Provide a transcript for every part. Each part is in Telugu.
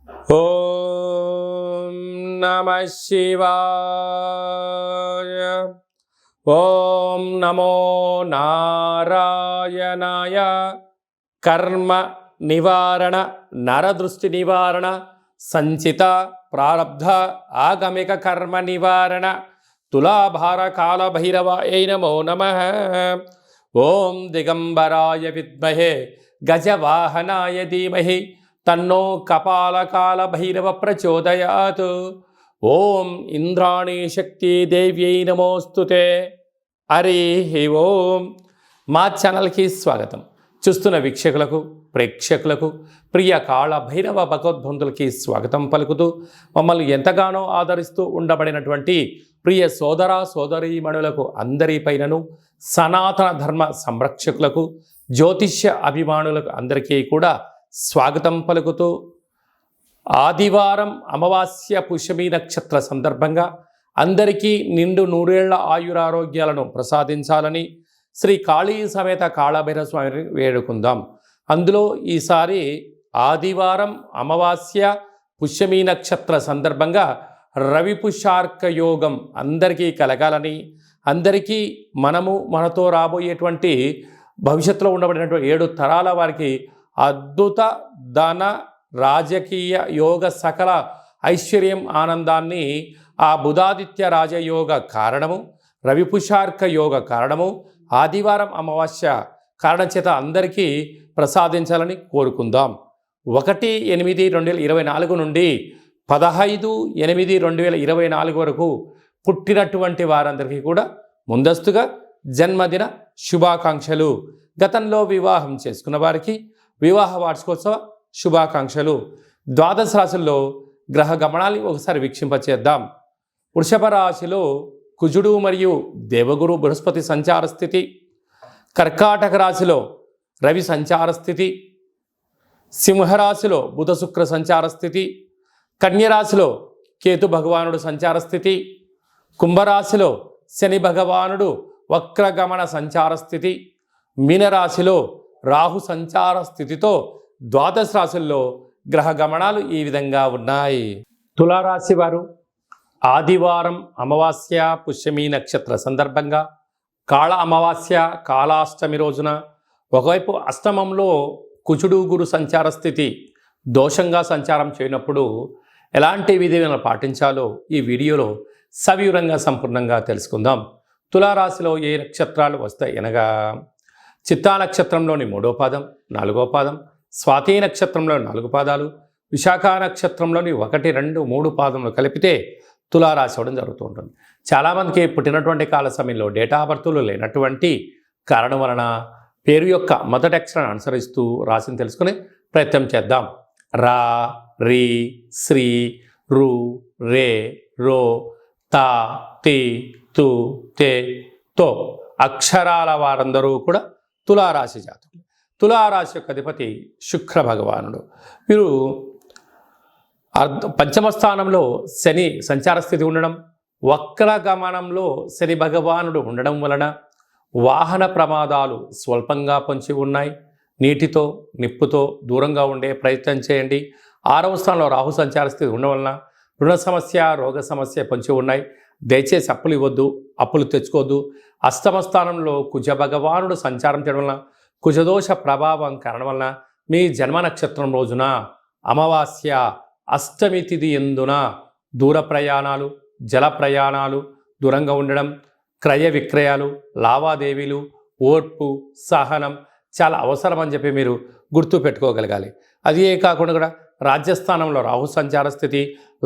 ఓం నమః శివాయ. ఓం నమో నారాయణాయ. కర్మ నివారణ, నరదృష్టి నివారణ, సంచిత ప్రారబ్ధ ఆగమిక కర్మ నివారణ, తులాభార కాల భైరవాయ నమో నమః. ఓం దిగంబరాయ విద్మహే గజవాహనాయ ధీమహి తన్నో కపాలకాల భైరవ ప్రచోదయాత్. ఓం ఇంద్రాణీ శక్తి దేవ్యై నమోస్తుతే. హరి ఓం. మా ఛానల్కి స్వాగతం. చూస్తున్న వీక్షకులకు, ప్రేక్షకులకు, ప్రియ కాళ భైరవ భగవద్బంధులకి స్వాగతం పలుకుతూ, మమ్మల్ని ఎంతగానో ఆదరిస్తూ ఉండబడినటువంటి ప్రియ సోదర సోదరీమణులకు అందరిపైనను, సనాతన ధర్మ సంరక్షకులకు, జ్యోతిష్య అభిమానులకు అందరికీ కూడా స్వాగతం పలుకుతూ, ఆదివారం అమావాస్య పుష్యమి నక్షత్ర సందర్భంగా అందరికీ నిండు నూరేళ్ల ఆయురారోగ్యాలను ప్రసాదించాలని శ్రీ కాళీ సమేత కాళభైరవ స్వామిని వేడుకుందాం. అందులో ఈసారి ఆదివారం అమావాస్య పుష్యమి నక్షత్ర సందర్భంగా రవి పుష్యార్క యోగం అందరికీ కలగాలని, అందరికీ మనతో రాబోయేటువంటి భవిష్యత్తులో ఉండబడినటువంటి 7 తరాల వారికి అద్భుత ధన రాజకీయ యోగ సకల ఐశ్వర్యం ఆనందాన్ని ఆ బుధాదిత్య రాజయోగ కారణము, రవిపుషార్క యోగ కారణము, ఆదివారం అమావాస్య కారణం చేత అందరికీ ప్రసాదించాలని కోరుకుందాం. 1/8/2024 నుండి 15/8/2024 వరకు పుట్టినటువంటి వారందరికీ కూడా ముందస్తుగా జన్మదిన శుభాకాంక్షలు. గతంలో వివాహం చేసుకున్న వారికి వివాహ వార్షికోత్సవ శుభాకాంక్షలు. ద్వాదశ రాశుల్లో గ్రహ గమనాన్ని ఒకసారి వీక్షింపచేద్దాం. వృషభ రాశిలో కుజుడు మరియు దేవగురు బృహస్పతి సంచార స్థితి, కర్కాటక రాశిలో రవి సంచార స్థితి, సింహరాశిలో బుధ శుక్ర సంచార స్థితి, కన్యరాశిలో కేతు భగవానుడు సంచార స్థితి, కుంభరాశిలో శని భగవానుడు వక్రగమన సంచార స్థితి, మీనరాశిలో రాహు సంచార స్థితితో ద్వాదశ రాశుల్లో గ్రహ గమనాలు ఈ విధంగా ఉన్నాయి. తులారాశి వారు ఆదివారం అమావాస్య పుష్యమి నక్షత్ర సందర్భంగా కాళ అమావాస్య కాళాష్టమి రోజున ఒకవైపు అష్టమంలో కుజుడు గురు సంచార స్థితి దోషంగా సంచారం చేయనప్పుడు ఎలాంటి విధులను పాటించాలో ఈ వీడియోలో సవివరంగా సంపూర్ణంగా తెలుసుకుందాం. తులారాశిలో ఏ నక్షత్రాలు వస్తాయి అనగా చిత్తా నక్షత్రంలోని 3వ పాదం, 4వ పాదం, స్వాతి నక్షత్రంలోని 4 పాదాలు, విశాఖ నక్షత్రంలోని 1, 2, 3 పాదములు కలిపితే తులారాశి అవ్వడం జరుగుతూ ఉంటుంది. చాలామందికి పుట్టినటువంటి కాల సమయంలో డేటా ఆఫ్ బర్త్లు లేనటువంటి కారణం వలన పేరు యొక్క మొదటి అక్షరాన్ని అనుసరిస్తూ రాశిని తెలుసుకునే ప్రయత్నం చేద్దాం. రా, రి, శ్రీ, రు, రే, రో, తా, తి, తు, తే, తో అక్షరాల వారందరూ కూడా తులారాశి జాతకులు. తులారాశి యొక్క అధిపతి శుక్ర భగవానుడు. వీరు పంచమ స్థానంలో శని సంచార స్థితి ఉండడం, వక్రగమనంలో శని భగవానుడు ఉండడం వలన వాహన ప్రమాదాలు స్వల్పంగా పొంచి ఉన్నాయి. నీటితో నిప్పుతో దూరంగా ఉండే ప్రయత్నం చేయండి. 6వ స్థానంలో రాహు సంచార స్థితి ఉండడం వలన రుణ సమస్య, రోగ సమస్య పొంచి ఉన్నాయి. దయచేసి అప్పులు ఇవ్వద్దు, అప్పులు తెచ్చుకోవద్దు. అష్టమ స్థానంలో కుజ భగవానుడు సంచారం చేయడం వలన కుజదోష ప్రభావం కారణం వలన మీ జన్మ నక్షత్రం రోజున అమావాస్య అష్టమి తిథి ఎందున దూర ప్రయాణాలు, జల ప్రయాణాలు, దూరంగా ఉండడం, క్రయ విక్రయాలు, లావాదేవీలు, ఓర్పు, సహనం చాలా అవసరం అని చెప్పి మీరు గుర్తు పెట్టుకోగలగాలి. అదే కాకుండా కూడా రాజ్యస్థానంలో రాహు సంచార స్థితి,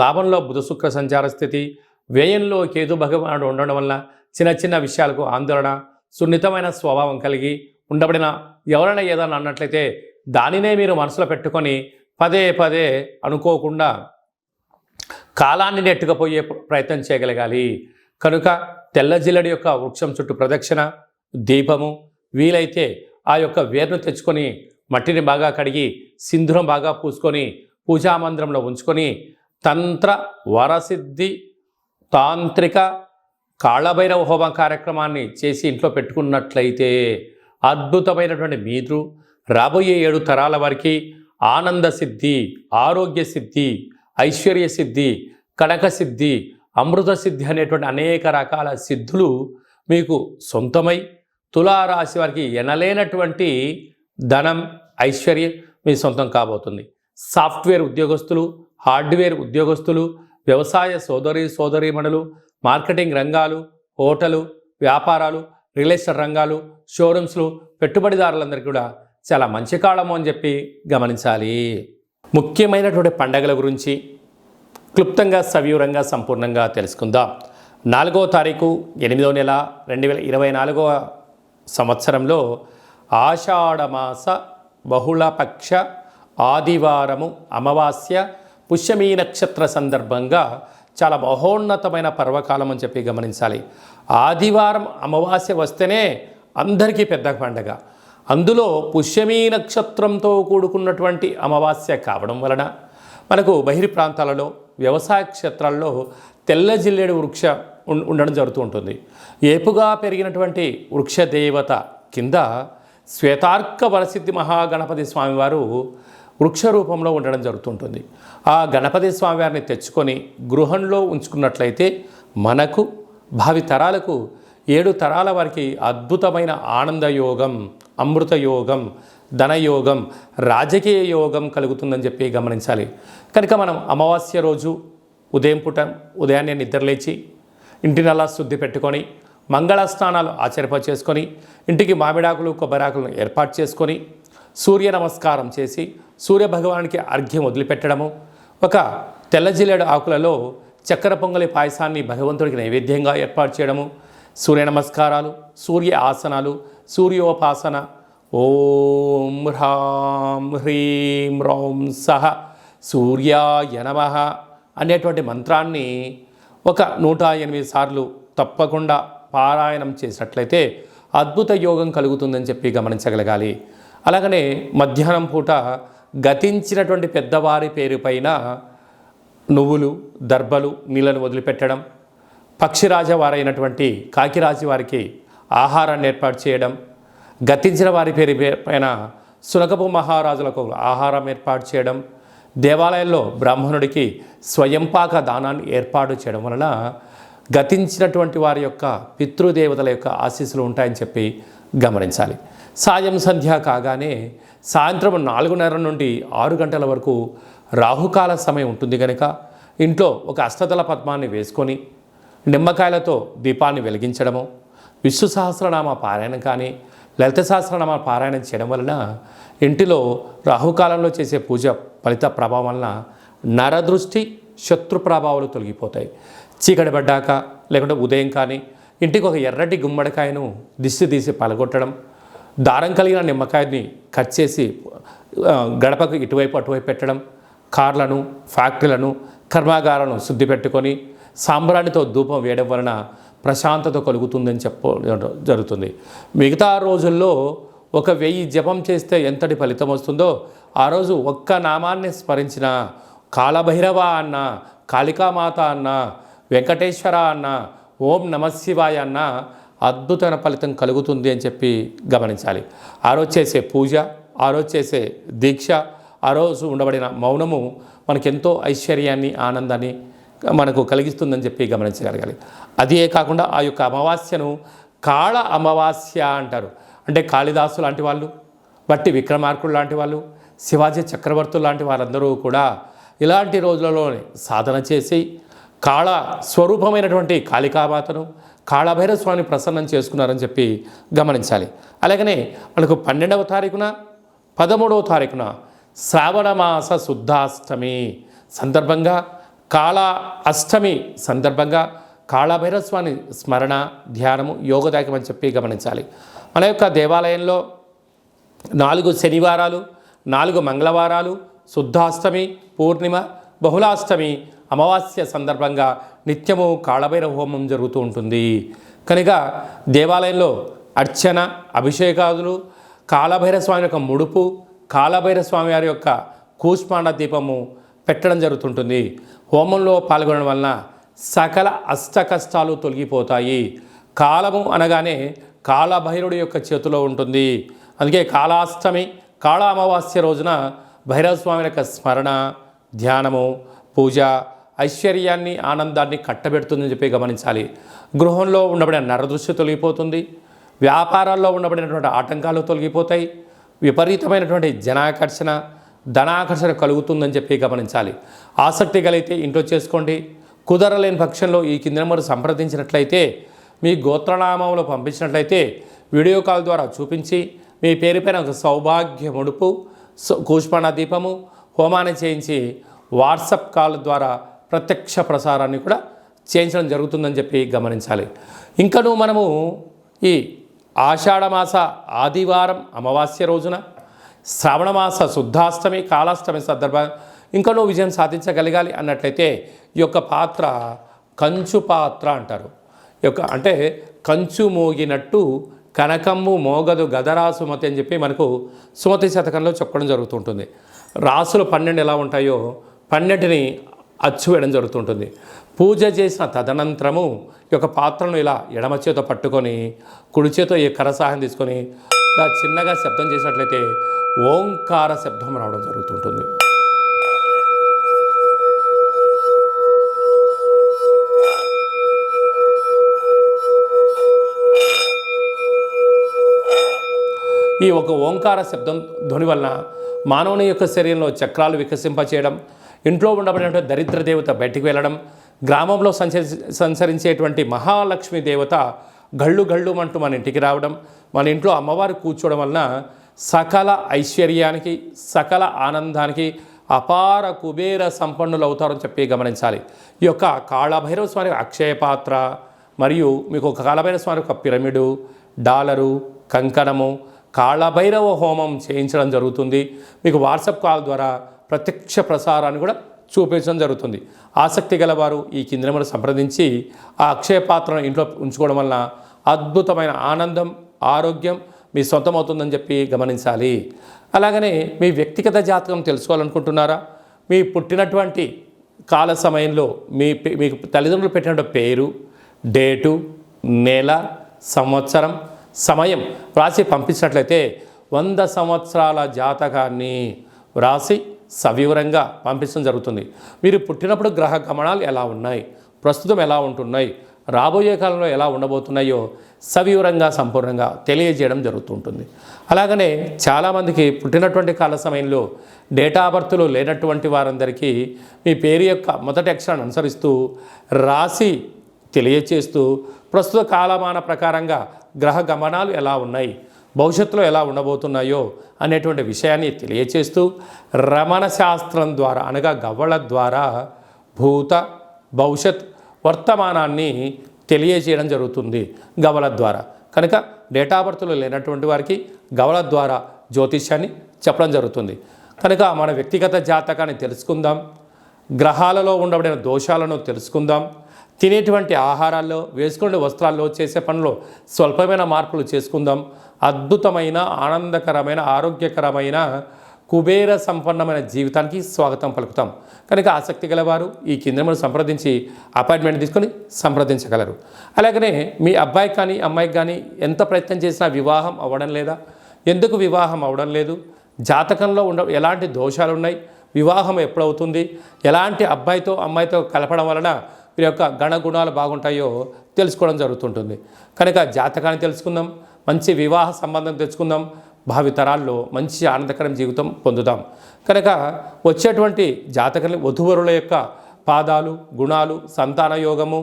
లాభంలో బుధ శుక్ర సంచార స్థితి, వ్యయంలో కేతు భగవానుడు ఉండడం వల్ల చిన్న చిన్న విషయాలకు ఆందోళన, సున్నితమైన స్వభావం కలిగి ఉండబడిన ఎవరైనా ఏదైనా అన్నట్లయితే దానినే మీరు మనసులో పెట్టుకొని పదే పదే అనుకోకుండా కాలాన్ని నెట్టుకుపోయే ప్రయత్నం చేయగలగాలి. కనుక తెల్ల జిల్లడి యొక్క వృక్షం చుట్టూ ప్రదక్షిణ, దీపము, వీలైతే ఆ యొక్క వేరును తెచ్చుకొని మట్టిని బాగా కడిగి సింధూరం బాగా పూసుకొని పూజామందిరంలో ఉంచుకొని తంత్ర వరసిద్ధి తాంత్రిక కాళభైరవ హోమ కార్యక్రమాన్ని చేసి ఇంట్లో పెట్టుకున్నట్లయితే అద్భుతమైనటువంటి మీరు రాబోయే 7 తరాల వారికి ఆనంద సిద్ధి, ఆరోగ్య సిద్ధి, ఐశ్వర్య సిద్ధి, కనక సిద్ధి, అమృత సిద్ధి అనేటువంటి అనేక రకాల సిద్ధులు మీకు సొంతమై తులారాశి వారికి ఎనలేనటువంటి ధనం, ఐశ్వర్యం మీ సొంతం కాబోతుంది. సాఫ్ట్వేర్ ఉద్యోగస్తులు, హార్డ్వేర్ ఉద్యోగస్తులు, వ్యవసాయ సోదరీమణులు, మార్కెటింగ్ రంగాలు, హోటలు, వ్యాపారాలు, రియల్ ఎస్టేట్ రంగాలు, షోరూమ్స్లు, పెట్టుబడిదారులందరికీ కూడా చాలా మంచి కాలము అని చెప్పి గమనించాలి. ముఖ్యమైనటువంటి పండగల గురించి క్లుప్తంగా సవివరంగా సంపూర్ణంగా తెలుసుకుందాం. 4వ తారీఖు 8వ నెల 2024 సంవత్సరంలో ఆషాఢమాస బహుళపక్ష ఆదివారము అమావాస్య పుష్యమీ నక్షత్ర సందర్భంగా చాలా మహోన్నతమైన పర్వకాలం అని చెప్పి గమనించాలి. ఆదివారం అమావాస్య వస్తేనే అందరికీ పెద్ద పండగ. అందులో పుష్యమీ నక్షత్రంతో కూడుకున్నటువంటి అమావాస్య కావడం వలన మనకు బహిర్ ప్రాంతాలలో వ్యవసాయ క్షేత్రాల్లో తెల్ల జిల్లేడు వృక్ష ఉండడం జరుగుతూ ఉంటుంది. ఏపుగా పెరిగినటువంటి వృక్ష దేవత కింద శ్వేతార్క వరసిద్ధి మహాగణపతి స్వామివారు వృక్ష రూపంలో ఉండడం జరుగుతుంటుంది. ఆ గణపతి స్వామివారిని తెచ్చుకొని గృహంలో ఉంచుకున్నట్లయితే మనకు భావి తరాలకు 7 తరాల వారికి అద్భుతమైన ఆనంద యోగం, అమృత యోగం, ధనయోగం, రాజకీయ యోగం కలుగుతుందని చెప్పి గమనించాలి. కనుక మనం అమావాస్య రోజు ఉదయాన్నే నిద్రలేచి ఇంటినల్లా శుద్ధి పెట్టుకొని మంగళ స్నానాలు చేసుకొని ఇంటికి మామిడాకులు, కొబ్బరాకులను ఏర్పాటు చేసుకొని సూర్య నమస్కారం చేసి సూర్య భగవానికి అర్ఘ్యం వదిలిపెట్టడము, ఒక తెల్ల జిల్లేడు ఆకులలో చక్కెర పొంగలి పాయసాన్ని భగవంతుడికి నైవేద్యంగా ఏర్పాటు చేయడము, సూర్య నమస్కారాలు, సూర్య ఆసనాలు, సూర్యోపాసన, ఓం హ్రాం హ్రీం రౌం సహ సూర్యాయ నమః అనేటువంటి మంత్రాన్ని ఒక 108 సార్లు తప్పకుండా పారాయణం చేసినట్లయితే అద్భుత యోగం కలుగుతుందని చెప్పి గమనించగలగాలి. అలాగనే మధ్యాహ్నం పూట గతించినటువంటి పెద్దవారి పేరు పైన నువ్వులు, దర్భలు, నీళ్ళను వదిలిపెట్టడం, పక్షిరాజవారైనటువంటి కాకిరాజు వారికి ఆహారాన్ని ఏర్పాటు చేయడం, గతించిన వారి పేరు పైన సునకపు మహారాజులకు ఆహారం ఏర్పాటు చేయడం, దేవాలయంలో బ్రాహ్మణుడికి స్వయంపాక దానాన్ని ఏర్పాటు చేయడం వలన గతించినటువంటి వారి యొక్క పితృదేవతల యొక్క ఆశీస్సులు ఉంటాయని చెప్పి గమనించాలి. సాయం సంధ్య కాగానే సాయంత్రం 4:30 నుండి 6 గంటల వరకు రాహుకాల సమయం ఉంటుంది కనుక ఇంట్లో ఒక అష్టదళ పద్మాన్ని వేసుకొని నిమ్మకాయలతో దీపాన్ని వెలిగించడము, విష్ణు సహస్రనామ పారాయణం కానీ లలిత సహస్రనామ పారాయణం చేయడం వలన ఇంటిలో రాహుకాలంలో చేసే పూజ ఫలిత ప్రభావం వలన నరదృష్టి, శత్రు ప్రభావాలు తొలగిపోతాయి. చీకటి పడ్డాక లేకుంటే ఉదయం కానీ ఇంటికి ఒక ఎర్రటి గుమ్మడికాయను దిష్టి తీసి పలగొట్టడం, దారం కలిగిన నిమ్మకాయని కట్ చేసి గడపకు ఇటువైపు అటువైపు పెట్టడం, కార్లను, ఫ్యాక్టరీలను, కర్మాగారాలను శుద్ధి పెట్టుకొని సాంబ్రాణితో ధూపం వేయడం వలన ప్రశాంతత కలుగుతుందని జరుగుతుంది. మిగతా రోజుల్లో 1000 జపం చేస్తే ఎంతటి ఫలితం వస్తుందో ఆ రోజు ఒక్క నామాన్ని స్మరించిన కాళభైరవ అన్న, కాళికామాత అన్న, వెంకటేశ్వర అన్న, ఓం నమశివాయ అన్న అద్భుతమైన ఫలితం కలుగుతుంది అని చెప్పి గమనించాలి. ఆ రోజు చేసే పూజ, ఆ రోజు చేసే దీక్ష, ఆ రోజు ఉండబడిన మౌనము మనకెంతో ఐశ్వర్యాన్ని, ఆనందాన్ని మనకు కలిగిస్తుందని చెప్పి గమనించగలగాలి. అదే కాకుండా ఆ యొక్క అమావాస్యను కాళ అమావాస్య అంటారు. అంటే కాళిదాసు లాంటి వాళ్ళు, బట్టి విక్రమార్కుడు లాంటి వాళ్ళు, శివాజీ చక్రవర్తులు లాంటి వారందరూ కూడా ఇలాంటి రోజులలోనే సాధన చేసి కాళ స్వరూపమైనటువంటి కాళికామాతను, కాళభైరవ స్వామిని ప్రసన్నం చేసుకున్నారని చెప్పి గమనించాలి. అలాగనే మనకు 12వ తారీఖున 13వ తారీఖున శ్రావణమాస శుద్ధాష్టమి సందర్భంగా, కాళ అష్టమి సందర్భంగా కాళభైరవ స్వామి స్మరణ, ధ్యానము యోగదాయకం అని చెప్పి గమనించాలి. మన యొక్క దేవాలయంలో 4 శనివారాలు, 4 మంగళవారాలు, శుద్ధాష్టమి, పూర్ణిమ, బహుళాష్టమి, అమావాస్య సందర్భంగా నిత్యము కాళభైరవ హోమం జరుగుతూ ఉంటుంది. కనుక దేవాలయంలో అర్చన, అభిషేకాదులు, కాళభైరవ స్వామి యొక్క ముడుపు, కాళభైరవ స్వామి వారి యొక్క కూష్మాండ దీపము పెట్టడం జరుగుతుంటుంది. హోమంలో పాల్గొనడం వలన సకల అష్ట కష్టాలు తొలగిపోతాయి. కాలము అనగానే కాళభైరుడి యొక్క చేతిలో ఉంటుంది. అందుకే కాళాష్టమి, కాళ అమావాస్య రోజున భైరవ స్వామి యొక్క స్మరణ, ధ్యానము, పూజ ఐశ్వర్యాన్ని, ఆనందాన్ని కట్టబెడుతుందని చెప్పి గమనించాలి. గృహంలో ఉండబడిన నరదృష్టి తొలగిపోతుంది. వ్యాపారాల్లో ఉండబడినటువంటి ఆటంకాలు తొలగిపోతాయి. విపరీతమైనటువంటి జనాకర్షణ, ధనాకర్షణ కలుగుతుందని చెప్పి గమనించాలి. ఆసక్తి కలిగితే ఇంట్లో చేసుకోండి. కుదరలేని పక్షంలో ఈ కింద నెంబర్ సంప్రదించినట్లయితే, మీ గోత్రనామంలో పంపించినట్లయితే వీడియో కాల్ ద్వారా చూపించి మీ పేరు పైన ఒక సౌభాగ్య ముడుపు, కూష్మాండ దీపము, హోమాన్ని చేయించి వాట్సాప్ కాల్ ద్వారా ప్రత్యక్ష ప్రసారాన్ని కూడా చేయించడం జరుగుతుందని చెప్పి గమనించాలి. ఇంకనూ మనము ఈ ఆషాఢమాస ఆదివారం అమావాస్య రోజున, శ్రావణమాస శుద్ధాష్టమి, కాళాష్టమి సందర్భంగా ఇంకనూ విజయం సాధించగలగాలి అన్నట్లయితే ఈ యొక్క పాత్ర కంచు పాత్ర అంటారు. అంటే కంచు మోగినట్టు కనకమ్ము మోగదు గదరా సుమతి అని చెప్పి మనకు సుమతి శతకంలో చెప్పడం జరుగుతుంటుంది. రాసులు 12 ఎలా ఉంటాయో 12ని అచ్చు వేయడం జరుగుతుంటుంది. పూజ చేసిన తదనంతరము ఈ యొక్క పాత్రను ఇలా ఎడమ చేతో పట్టుకొని కుడి చేతో ఈ కరసాహం తీసుకొని ఇలా చిన్నగా శబ్దం చేసినట్లయితే ఓంకార శబ్దం రావడం జరుగుతుంటుంది. ఈ ఒక ఓంకార శబ్దం ధ్వని వలన మానవుని యొక్క శరీరంలో చక్రాలు వికసింపచేయడం, ఇంట్లో ఉండబడినటువంటి దరిద్ర దేవత బయటికి వెళ్ళడం, గ్రామంలో సంచరించేటువంటి మహాలక్ష్మి దేవత గళ్ళు గళ్ళుమంటూ మన ఇంటికి రావడం, మన ఇంట్లో అమ్మవారు కూర్చోవడం వలన సకల ఐశ్వర్యానికి, సకల ఆనందానికి అపార కుబేర సంపన్నులు అవుతారని చెప్పి గమనించాలి. ఈ యొక్క కాళభైరవ స్వామి అక్షయ పాత్ర మరియు మీకు ఒక కాళభైరవ స్వామి ఒక పిరమిడు, డాలరు, కంకణము, కాళభైరవ హోమం చేయించడం జరుగుతుంది. మీకు వాట్సాప్ కాల్ ద్వారా ప్రత్యక్ష ప్రసారాన్ని కూడా చూపించడం జరుగుతుంది. ఆసక్తి గలవారు ఈ కింద నెంబర్ సంప్రదించి ఆ అక్షయ పాత్రను ఇంట్లో ఉంచుకోవడం వలన అద్భుతమైన ఆనందం, ఆరోగ్యం మీ సొంతమవుతుందని చెప్పి గమనించాలి. అలాగనే మీ వ్యక్తిగత జాతకం తెలుసుకోవాలనుకుంటున్నారా? మీ పుట్టినటువంటి కాల సమయంలో మీకు తల్లిదండ్రులు పెట్టినటువంటి పేరు, డేటు, నెల, సంవత్సరం, సమయం వ్రాసి పంపించినట్లయితే 100 సంవత్సరాల జాతకాన్ని వ్రాసి సవివరంగా పంపించడం జరుగుతుంది. మీరు పుట్టినప్పుడు గ్రహ గమనాలు ఎలా ఉన్నాయి, ప్రస్తుతం ఎలా ఉంటున్నాయి, రాబోయే కాలంలో ఎలా ఉండబోతున్నాయో సవివరంగా సంపూర్ణంగా తెలియజేయడం జరుగుతుంటుంది. అలాగనే చాలామందికి పుట్టినటువంటి కాల సమయంలో డేటా బర్త్లు లేనటువంటి వారందరికీ మీ పేరు యొక్క మొదటి అక్షరాన్ని అనుసరిస్తూ రాసి తెలియచేస్తూ ప్రస్తుత కాలమాన ప్రకారంగా గ్రహ గమనాలు ఎలా ఉన్నాయి, భవిష్యత్తులో ఎలా ఉండబోతున్నాయో అనేటువంటి విషయాన్ని తెలియచేస్తూ రమణ శాస్త్రం ద్వారా అనగా గవ్వల ద్వారా భూత, భవిష్యత్, వర్తమానాన్ని తెలియజేయడం జరుగుతుంది గవ్వల ద్వారా. కనుక డేటా బర్త్లు లేనటువంటి వారికి గవ్వల ద్వారా జ్యోతిష్యాన్ని చెప్పడం జరుగుతుంది. కనుక మన వ్యక్తిగత జాతకాన్ని తెలుసుకుందాం, గ్రహాలలో ఉండబడిన దోషాలను తెలుసుకుందాం, తినేటువంటి ఆహారాల్లో, వేసుకునే వస్త్రాల్లో, చేసే పనుల్లో స్వల్పమైన మార్పులు చేసుకుందాం. అద్భుతమైన, ఆనందకరమైన, ఆరోగ్యకరమైన, కుబేర సంపన్నమైన జీవితానికి స్వాగతం పలుకుతాం. కనుక ఆసక్తి గలవారు ఈ కింద సంప్రదించి అపాయింట్మెంట్ తీసుకొని సంప్రదించగలరు. అలాగనే మీ అబ్బాయికి కానీ అమ్మాయికి కానీ ఎంత ప్రయత్నం చేసినా వివాహం అవ్వడం లేదా? ఎందుకు వివాహం అవ్వడం లేదు? జాతకంలో ఎలాంటి దోషాలు ఉన్నాయి, వివాహం ఎప్పుడవుతుంది, ఎలాంటి అబ్బాయితో అమ్మాయితో కలపడం వలన వీరి యొక్క గణగుణాలు బాగుంటాయో తెలుసుకోవడం జరుగుతుంటుంది. కనుక జాతకాన్ని తెలుసుకుందాం, మంచి వివాహ సంబంధం తెచ్చుకుందాం, భావితరాల్లో మంచి ఆనందకరం జీవితం పొందుదాం. కనుక వచ్చేటువంటి జాతకాన్ని వధువరుల యొక్క పాదాలు, గుణాలు, సంతాన యోగము,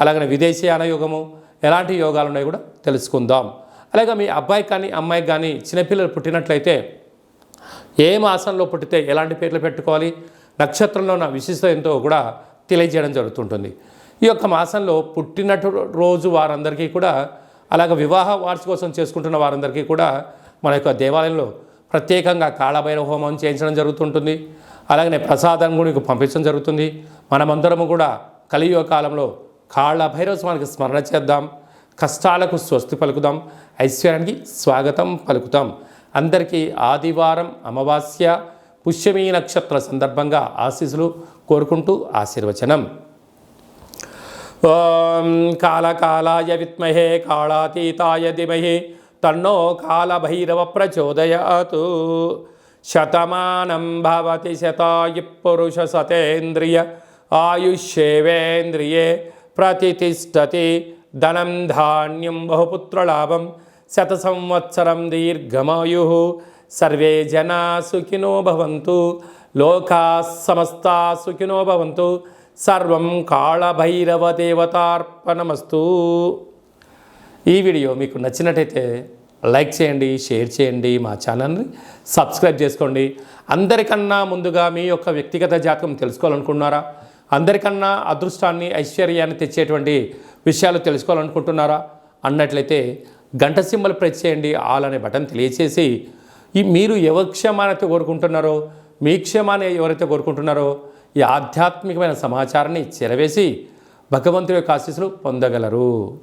అలాగనే విదేశీయాన యోగము, ఎలాంటి యోగాలు ఉన్నాయో కూడా తెలుసుకుందాం. అలాగే మీ అబ్బాయికి కానీ అమ్మాయికి కానీ చిన్నపిల్లలు పుట్టినట్లయితే ఏ మాసంలో పుట్టితే ఎలాంటి పేర్లు పెట్టుకోవాలి, నక్షత్రంలో ఉన్న విశిష్టత ఎంతో కూడా తెలియజేయడం జరుగుతుంటుంది. ఈ యొక్క మాసంలో పుట్టినట్టు రోజు వారందరికీ కూడా, అలాగే వివాహ వార్షికోత్సవం చేసుకుంటున్న వారందరికీ కూడా మన యొక్క దేవాలయంలో ప్రత్యేకంగా కాళభైరవ హోమం చేయించడం జరుగుతుంటుంది. అలాగనే ప్రసాదం కూడా పంపించడం జరుగుతుంది. మనమందరము కూడా కలియుగ కాలంలో కాళభైరవ స్వామికి స్మరణ చేద్దాం, కష్టాలకు స్వస్తి పలుకుదాం, ఐశ్వర్యానికి స్వాగతం పలుకుతాం. అందరికీ ఆదివారం అమావాస్య పుష్యమీ నక్షత్ర సందర్భంగా ఆశీస్సులు కోరుకుంటూ ఆశీర్వచనం. ఓం కాళకాలాయ విద్మహే కాళాతీతాయ ధీమహి తన్నో కాళభైరవ ప్రచోదయాత్. శతమానం భవతి శతాయు పురుష సతేంద్రియ ఆయుష్యేవేంద్రియే ప్రతిష్టతి ధనం ధాన్యం బహుపుత్రలాభం శత సంవత్సరం దీర్ఘమాయు సర్వే జనా సుఖినో భవంతు లోకా సమస్తా సుఖినో భవంతు సర్వం కాళభైరవ దేవతార్పణమస్తు. ఈ వీడియో మీకు నచ్చినట్టయితే లైక్ చేయండి, షేర్ చేయండి, మా ఛానల్ని సబ్స్క్రైబ్ చేసుకోండి. అందరికన్నా ముందుగా మీ యొక్క వ్యక్తిగత జాతకం తెలుసుకోవాలనుకుంటున్నారా? అందరికన్నా అదృష్టాన్ని ఐశ్వర్యాన్ని తెచ్చేటువంటి విషయాలు తెలుసుకోవాలనుకుంటున్నారా అన్నట్లయితే గంట సింబల్ ప్రెస్ చేయండి, ఆల్ అనే బటన్ తెలియచేసి మీరు ఎవరి క్షేమాన్ని కోరుకుంటున్నారో, మీ క్షేమాన్ని ఎవరైతే కోరుకుంటున్నారో ఈ ఆధ్యాత్మికమైన సమాచారాన్ని చెరవేసి భగవంతుడి యొక్క ఆశీస్సులు పొందగలరు.